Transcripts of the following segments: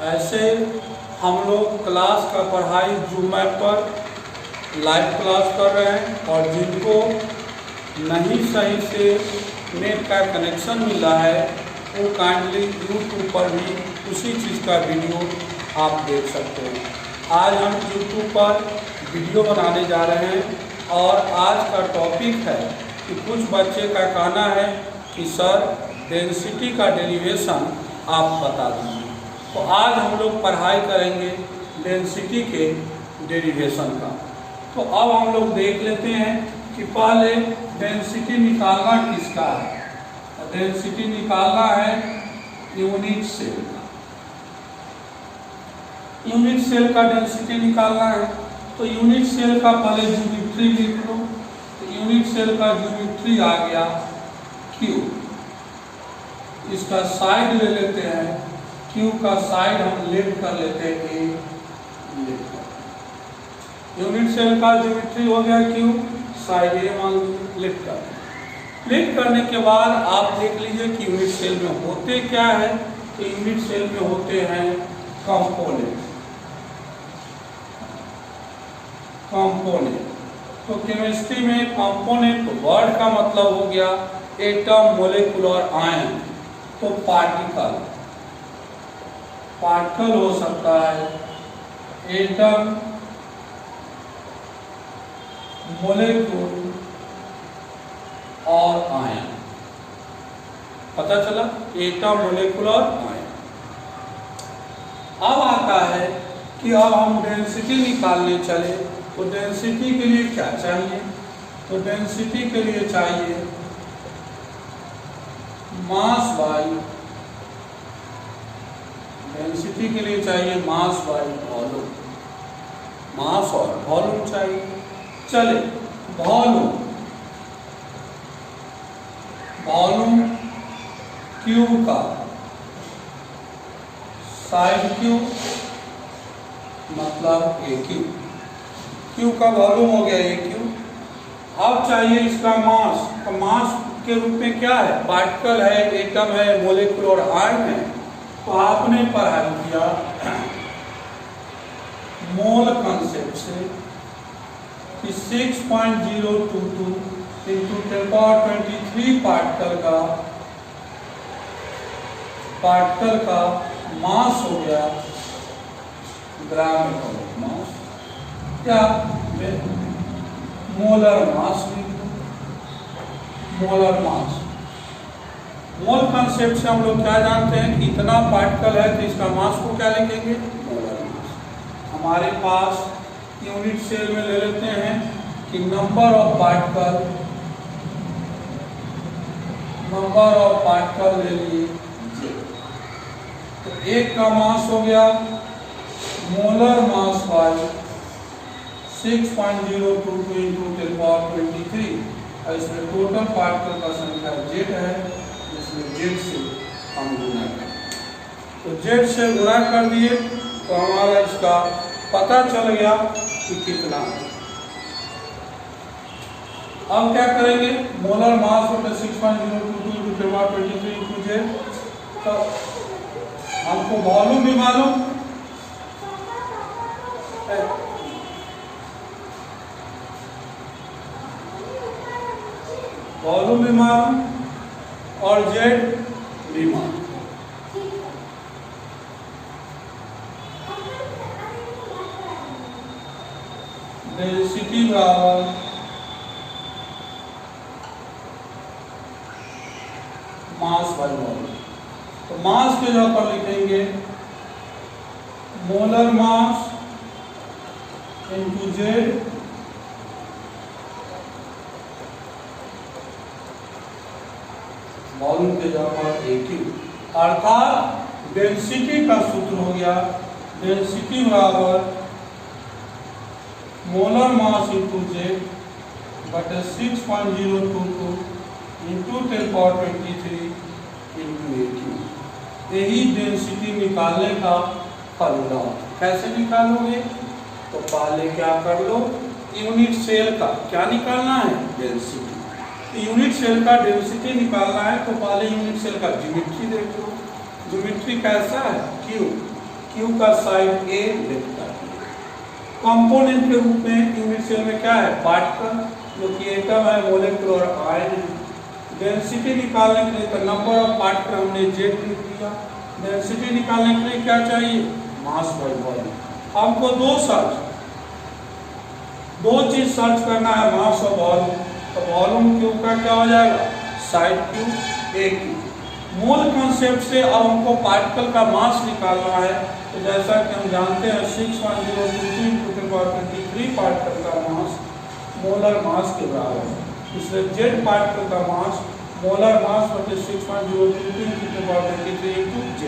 ऐसे हम लोग क्लास का पढ़ाई जूम ऐप पर लाइव क्लास कर रहे हैं, और जिनको नहीं सही से नेट का कनेक्शन मिला है वो काइंडली यूट्यूब पर भी उसी चीज़ का वीडियो आप देख सकते हैं। आज हम यूट्यूब पर वीडियो बनाने जा रहे हैं और आज का टॉपिक है कि कुछ बच्चे का कहना है कि सर डेंसिटी का डेरिवेशन आप बता दीजिए। तो आज हम लोग पढ़ाई करेंगे डेंसिटी के डेरिवेशन का। तो अब हम लोग देख लेते हैं कि पहले डेंसिटी निकालना किसका है। डेंसिटी निकालना है यूनिट सेल का। यूनिट सेल का डेंसिटी निकालना है तो यूनिट सेल का पहले ज्योमेट्री लिख लो। तो यूनिट सेल का ज्योमेट्री आ गया क्यू। इसका साइड ले लेते हैं, क्यू का साइड हम लेफ्ट कर लेते हैं ए लेफ्ट। यूनिट सेल का ज्योमेट्री हो गया क्यू, साइड ए मान लेफ्ट कर। क्लिक करने के बाद आप देख लीजिए कि यूनिट सेल में होते क्या है। तो यूनिट सेल में होते हैं कंपोनेंट। तो केमिस्ट्री में कंपोनेंट वर्ड का मतलब हो गया एटम, मोलेकुलर, आयन। तो पार्टिकल हो सकता है एटम, मोलेकुल और आयन। पता चला, एटम, मोलेकुल और आयन। अब आता है कि अब हम डेंसिटी निकालने चले तो डेंसिटी के लिए क्या चाहिए। तो डेंसिटी के लिए चाहिए मास बाई, डेंसिटी के लिए चाहिए मास बाई वॉल्यूम। मास और वॉल्यूम चाहिए। चले वॉल्यूम क्यू का साइड क्यू मतलब ए क्यू। क्यू का वॉल्यूम हो गया ए क्यू। अब चाहिए इसका मास। तो मास के रूप में क्या है, पार्टिकल है, एटम है, मोलेकुल और आयन है। तो आपने पढ़ाई किया मोल कंसेप्ट से कि 6.022 इंटू 10⁻23 पार्टिकल का मास हो गया ग्राम मास या मोलर मास। मोलर मास, मोल कंसेप्ट से हम लोग क्या जानते हैं कि इतना पार्टिकल है तो इसका मास को क्या लिखेंगे, मोलर मास। हमारे पास यूनिट सेल में ले लेते हैं कि नंबर ऑफ पार्टिकल ले लिए जे। तो एक का मास हो गया मोलर मास बाई 6.022 इंटू 10⁻23। और इसमें टोटल पार्टिकल का संख्या जेड है, इसमें जेड से हम गुना करें। तो जेड से गुना कर दिए तो हमारा इसका पता चल गया कि कितना है। अब क्या करेंगे, मोलर मास होता है 6.022 इंटू 10⁻23 इंटू जेड। तो हमको वॉल्यूम भी मालूम है, वॉल्यूम भी मालूम और जेड भी मालूम। डेंसिटी बराबर मास बाई वॉल्यूम। तो मास के जगह पर लिखेंगे molar mass into Z volume के जगह पर ए क्यू। अर्थात डेंसिटी का सूत्र हो गया डेंसिटी बराबर मोलर मास इंटू जेड बटे 6.022 इंटू 10⁻23 इंटू ए क्यू। यही डेंसिटी निकालने का फॉर्मूला। कैसे निकालोगे, तो पहले क्या कर लो, यूनिट सेल का क्या निकालना है, डेंसिटी। यूनिट सेल का डेंसिटी निकालना है तो पहले यूनिट सेल का ज्योमेट्री देख लो। ज्योमेट्री कैसा है, क्यू। Q का साइड A लिखता है। कंपोनेंट के रूप में यूनिट सेल में क्या है, पार्टिकल जो कि एटम है, मॉलिक्यूल और आयन है। डेंसिटी निकालने के लिए तो नंबर ऑफ पार्टिकल हमने Z लिख दिया। डेंसिटी निकालने के लिए क्या चाहिए, मास बाय वॉल्यूम। हमको दो चीज सर्च करना है, मास और वॉल्यूम। तो वॉल्यूम Q का क्या हो जाएगा, साइड Q A Q। मूल कॉन्सेप्ट से अब हमको पार्टिकल का मास निकालना है। तो जैसा कि हम जानते हैं 61023 पार्टिकल का मास मोलर मास के बराबर है। इसलिए Z पार्टिकल का मास मोलर मास बटे 61023 इंटू Z।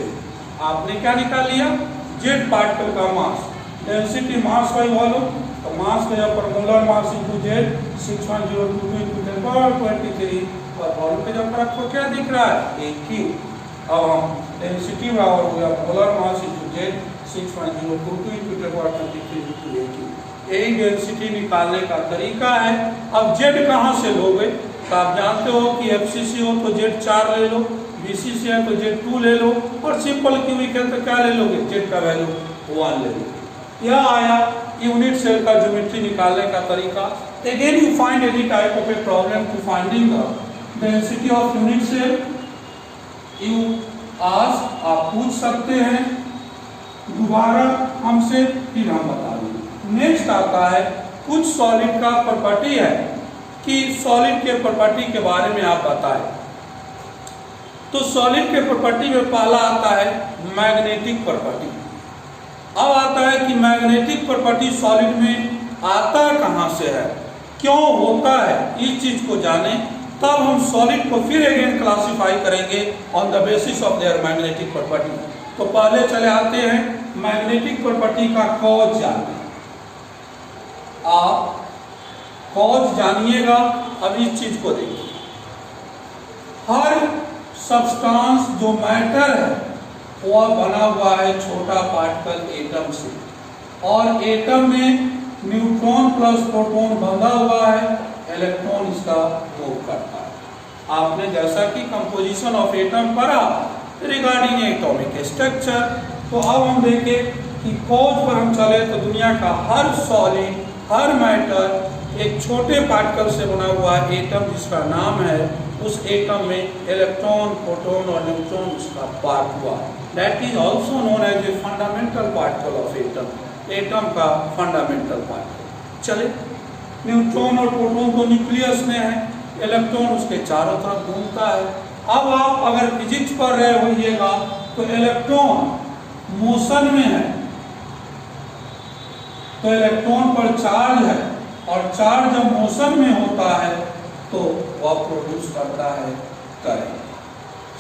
आपने क्या निकाल लिया, Z पार्टिकल का मास। डेंसिटी मास बाई वॉल्यूम, तो मास का यहाँ पर molar mass into Z 61022 into 1023 और वॉल्यूम के जब पर आपको क्या दिख रहा है, AQ। अब हम डेंसिटी बराबर हो गया molar mass into Z 61022 into 1023 into AQ। यही डेंसिटी निकालने का तरीका है। अब Z कहाँ से लोगे, तो आप जानते हो कि FCC हो तो Z 4 ले लो, BCC है तो Z 2 ले लो, और सिंपल क्यूबिक है तो क्या ले लोगे, Z का वैल्यू 1 ले लो। यह आया यूनिट सेल का ज्योमेट्री निकालने का तरीका। Again you find any type of a problem to finding the density of unit cell, you ask, आप पूछ सकते हैं दोबारा हमसे, फिर हम बता देंगे। नेक्स्ट आता है कुछ सॉलिड का प्रॉपर्टी है कि सॉलिड के प्रॉपर्टी के बारे में आप बताएं। तो सॉलिड के प्रॉपर्टी में पहला आता है मैग्नेटिक प्रॉपर्टी। अब आता है कि मैग्नेटिक प्रॉपर्टी सॉलिड में आता कहाँ से है, क्यों होता है, इस चीज को जाने, तब हम सॉलिड को फिर अगेन क्लासिफाई करेंगे on the basis of their magnetic property. तो पहले चले आते हैं मैग्नेटिक प्रॉपर्टी का कॉज जानने। आप कॉज जानिएगा। अब इस चीज को देखिए, हर सब्सटेंस जो मैटर है वह बना हुआ है छोटा पार्टिकल एटम से, और एटम में न्यूट्रॉन प्लस प्रोटॉन बंधा हुआ है, इलेक्ट्रॉन इसका मूव करता है। आपने जैसा कि कंपोजिशन ऑफ एटम पढ़ा रिगार्डिंग एटॉमिक स्ट्रक्चर। तो अब हम देखें कि कॉज पर हम चले तो दुनिया का हर सॉलिड, हर मैटर एक छोटे पार्टिकल से बना हुआ एटम जिसका नाम है, उस एटम में इलेक्ट्रॉन, प्रोटॉन और न्यूट्रॉन उसका पार्ट हुआ। That is also known as a fundamental particle of atom, atom का फंडामेंटल पार्टिकल। चले, न्यूट्रॉन और प्रोटॉन तो न्यूक्लियस में है, इलेक्ट्रॉन उसके चारों तरफ घूमता है। अब आप अगर फिजिक्स पढ़ रहे होइएगा तो इलेक्ट्रॉन मोशन में है, तो इलेक्ट्रॉन पर चार्ज है, और चार्ज जब मोशन में होता है तो वह प्रोड्यूस करता है करंट।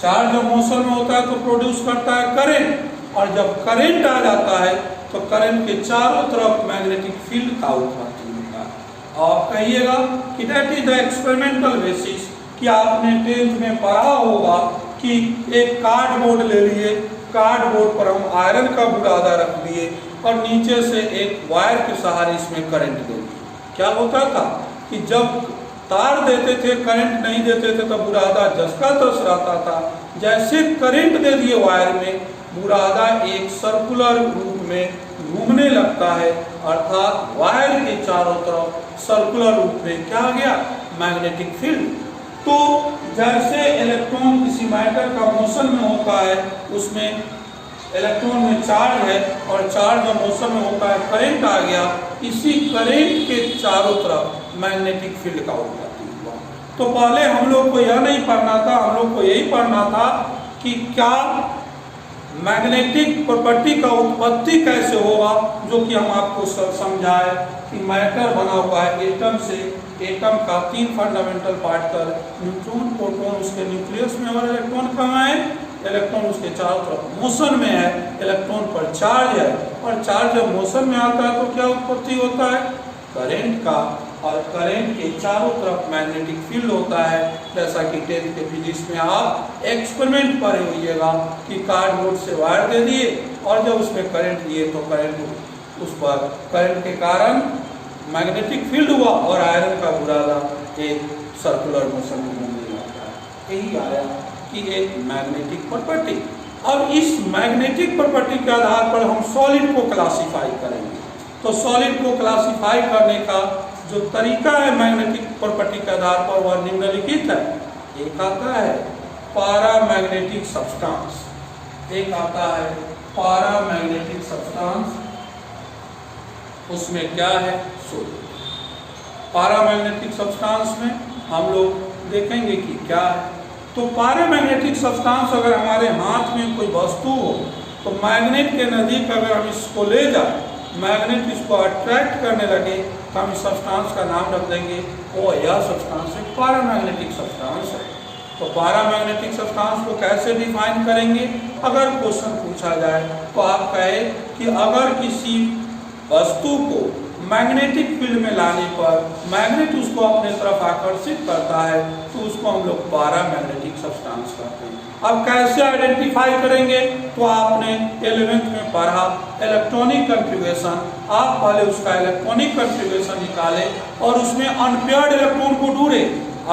चार्ज जब मोशन में होता है तो प्रोड्यूस करता है करंट, और जब करंट आ जाता है तो करंट के चारों तरफ मैग्नेटिक फील्ड का उत्पत्ति होता है। आप कहिएगा कि that is the experimental basis, कि आपने 10th में पढ़ा होगा कि एक कार्डबोर्ड ले लिए, कार्डबोर्ड पर हम आयरन का बुरादा रख दिए और नीचे से एक वायर के सहारे इसमें करंट दे दिए। क्या होता था कि जब तार देते थे, करंट नहीं देते थे, तो बुरादा जसका तस रहता था। जैसे करंट दे दिए वायर में, बुरादा एक सर्कुलर रूप में घूमने लगता है, अर्थात वायर के चारों तरफ सर्कुलर रूप में क्या आ गया, मैग्नेटिक फील्ड। तो जैसे इलेक्ट्रॉन किसी मैटर का मोशन में होता है, उसमें इलेक्ट्रॉन में चार्ज है, और चार्ज जब मोशन में होता है करंट आ गया, इसी करंट के चारों तरफ मैग्नेटिक फील्ड का उत्पत्ति हुआ। तो पहले हम लोग को यह नहीं पढ़ना था, हम लोग को यही पढ़ना था कि क्या मैग्नेटिक प्रॉपर्टी का उत्पत्ति कैसे होगा, जो कि हम आपको समझाए कि मैटर बना हुआ है एटम से। एटम का 3 फंडामेंटल पार्टिकल, न्यूट्रॉन, प्रोटॉन उसके न्यूक्लियस में, और इलेक्ट्रॉन कहाँ है, इलेक्ट्रॉन उसके चारों तरफ मोशन में है, इलेक्ट्रॉन पर चार्ज है, और चार्ज जब मोशन में आता है तो क्या उत्पत्ति होता है, करंट का, और करंट के चारों तरफ मैग्नेटिक फील्ड होता है। जैसा कि 10th के फिजिक्स में आप एक्सपेरिमेंट पढ़े होइएगा कि कार्डबोर्ड से वायर दे दिए, और जब उसमें करंट दिए तो करंट, उस पर करंट के कारण मैग्नेटिक फील्ड हुआ, और आयरन का बुरादा एक सर्कुलर मोशन में घूमने लगता है। यही आया कि एक मैग्नेटिक प्रॉपर्टी। और इस मैग्नेटिक प्रॉपर्टी के आधार पर हम सॉलिड को क्लासिफाई करेंगे। तो सॉलिड को क्लासिफाई करने का जो तरीका है मैग्नेटिक प्रॉपर्टी के आधार पर वह निम्नलिखित है। एक आता है पैरामैग्नेटिक सब्सटेंस, एक आता है पैरामैग्नेटिक सब्सटेंस, उसमें क्या है सोडियम। पैरामैग्नेटिक सब्सटेंस में हम लोग देखेंगे कि क्या है। तो पैरामैग्नेटिक सब्सटेंस अगर हमारे हाथ में कोई वस्तु हो तो मैग्नेट के नज़दीक अगर हम इसको ले जाए, मैग्नेट इसको अट्रैक्ट करने लगे तो हम इस सब्सटेंस का नाम रख देंगे वो यह सब्सटेंस एक पैरामैग्नेटिक सब्सटेंस है। तो पैरामैग्नेटिक सब्सटेंस को कैसे डिफाइन करेंगे? अगर क्वेश्चन पूछा जाए तो आप कहे कि अगर किसी वस्तु को मैग्नेटिक फील्ड में लाने पर मैग्नेट उसको अपने तरफ आकर्षित करता है तो उसको हम लोग पैरामैग्नेटिक सब्सटेंस कहते हैं। अब कैसे आइडेंटिफाई करेंगे? तो आपने 11th में पढ़ा इलेक्ट्रॉनिक कन्फिगरेशन। आप पहले उसका इलेक्ट्रॉनिक कन्फिगरेशन निकाले और उसमें अनपेयर्ड इलेक्ट्रॉन को ढूंढे।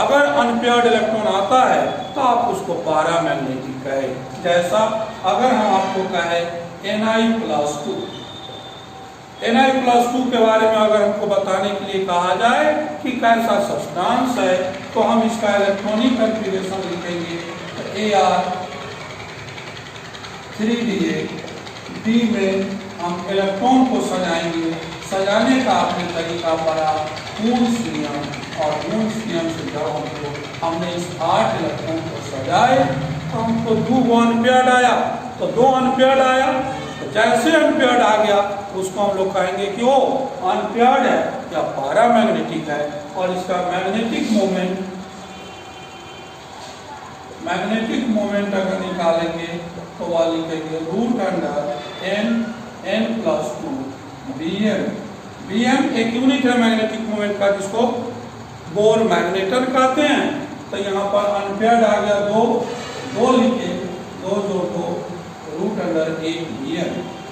अगर अनपेयर्ड इलेक्ट्रॉन आता है तो आप उसको पैरामैग्नेटिक कहे। जैसा अगर हम आपको कहे Ni+2, Ni+2 के बारे में अगर हमको बताने के लिए कहा जाए कि कैसा सब्सटेंस है तो हम इसका इलेक्ट्रॉनिक कन्फिगरेशन लिखेंगे। तो Ar3Da, डी में हम इलेक्ट्रॉन को सजाएंगे। सजाने का आपने तरीका पढ़ा मून्स नियम, और मून्स नियम से जब हमने इस 8 इलेक्ट्रॉन को सजाए तो हमको 2 अनपेयर्ड आया। तो 2 अनपेयर्ड आया, तो जैसे अनपेयर्ड आ गया उसको हम लोग कहेंगे कि वो अनपेयर्ड है या पैरामैग्नेटिक है। और इसका मैग्नेटिक मोमेंट अगर निकालेंगे तो वह लिखेंगे √N+2 Bm। Bm एक यूनिट है मैग्नेटिक मोमेंट का जिसको बोर मैग्नेटन कहते हैं। तो यहाँ पर अनपेयर्ड आ गया 2 लिखे, 2 जोड़ 2 √8 Bm।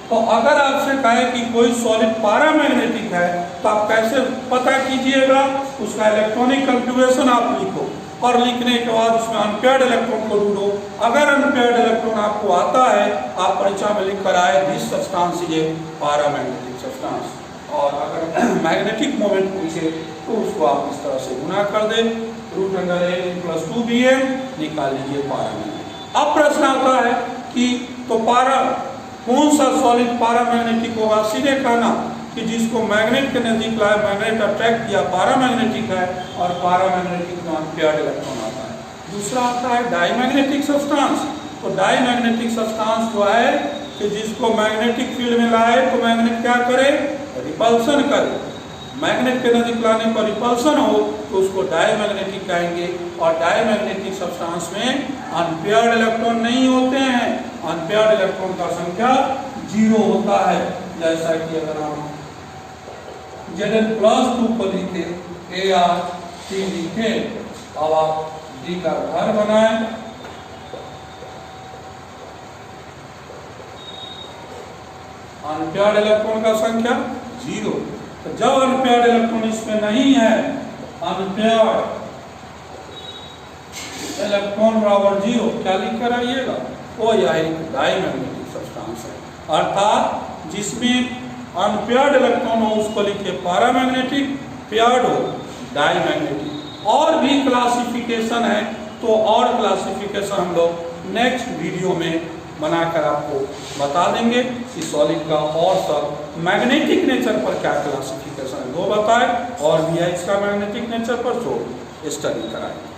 तो अगर आपसे कहे कि कोई सॉलिड पैरामैग्नेटिक है तो आप कैसे पता कीजिएगा? उसका इलेक्ट्रॉनिक कन्फिगरेशन आप लिखो और लिखने के बाद उसमें अनपेयर्ड इलेक्ट्रॉन को ढूंढो। अगर अनपेयर्ड इलेक्ट्रॉन आपको आता है, आप परीक्षा में लिख कर आए this substance is a paramagnetic substance. और अगर मैग्नेटिक मोमेंट पूछे तो उसको आप इस तरह से गुना कर दें, √N+2 Bm निकाल लीजिए पैरामैग्नेटिक। अब प्रश्न आता है कि तो कौन सा सॉलिड पैरामैग्नेटिक होगा? सीधे कहना कि जिसको मैग्नेट के नजदीक लाए, मैग्नेट अट्रैक्ट किया, पैरामैग्नेटिक है। और पैरामैग्नेटिक में अनपेयर्ड इलेक्ट्रॉन आता है। दूसरा आता है डाईमैग्नेटिक सब्सटेंस। तो डाईमैग्नेटिक सब्सटेंस जो है कि जिसको मैग्नेटिक फील्ड में लाए तो मैग्नेट क्या करे? रिपल्सन करे। मैग्नेट के नजदीक लाने पर रिपल्सन हो तो उसको डाईमैग्नेटिक कहेंगे। और डाईमैग्नेटिक सब्सटेंस में अनपेयर्ड इलेक्ट्रॉन नहीं होते हैं। अनपेयर्ड इलेक्ट्रॉन का संख्या 0 होता है। जैसा कि अगर हम Zn+2 को लिखे, Ar3 लिखे, अब आप D का घर बनाए, अनपेयर्ड इलेक्ट्रॉन का संख्या 0। तो जब अनपेयर्ड इलेक्ट्रॉन इसमें नहीं है, अनपेयर्ड इलेक्ट्रॉन बराबर 0, क्या लिख कर आइएगा? वो यह एक डाईमैग्नेटिक सब्सटेंस है। अर्थात जिसमें अनपेयर्ड इलेक्ट्रॉन हो उसको लिखे पैरामैग्नेटिक, पेयर्ड हो डाईमैग्नेटिक। और भी क्लासिफिकेशन है तो और क्लासिफिकेशन हम लोग नेक्स्ट वीडियो में बनाकर आपको बता देंगे कि सॉलिड का और सब मैग्नेटिक नेचर पर क्या क्लासिफिकेशन है वो बताए, और भी है इसका मैग्नेटिक नेचर पर जो स्टडी कराएंगे।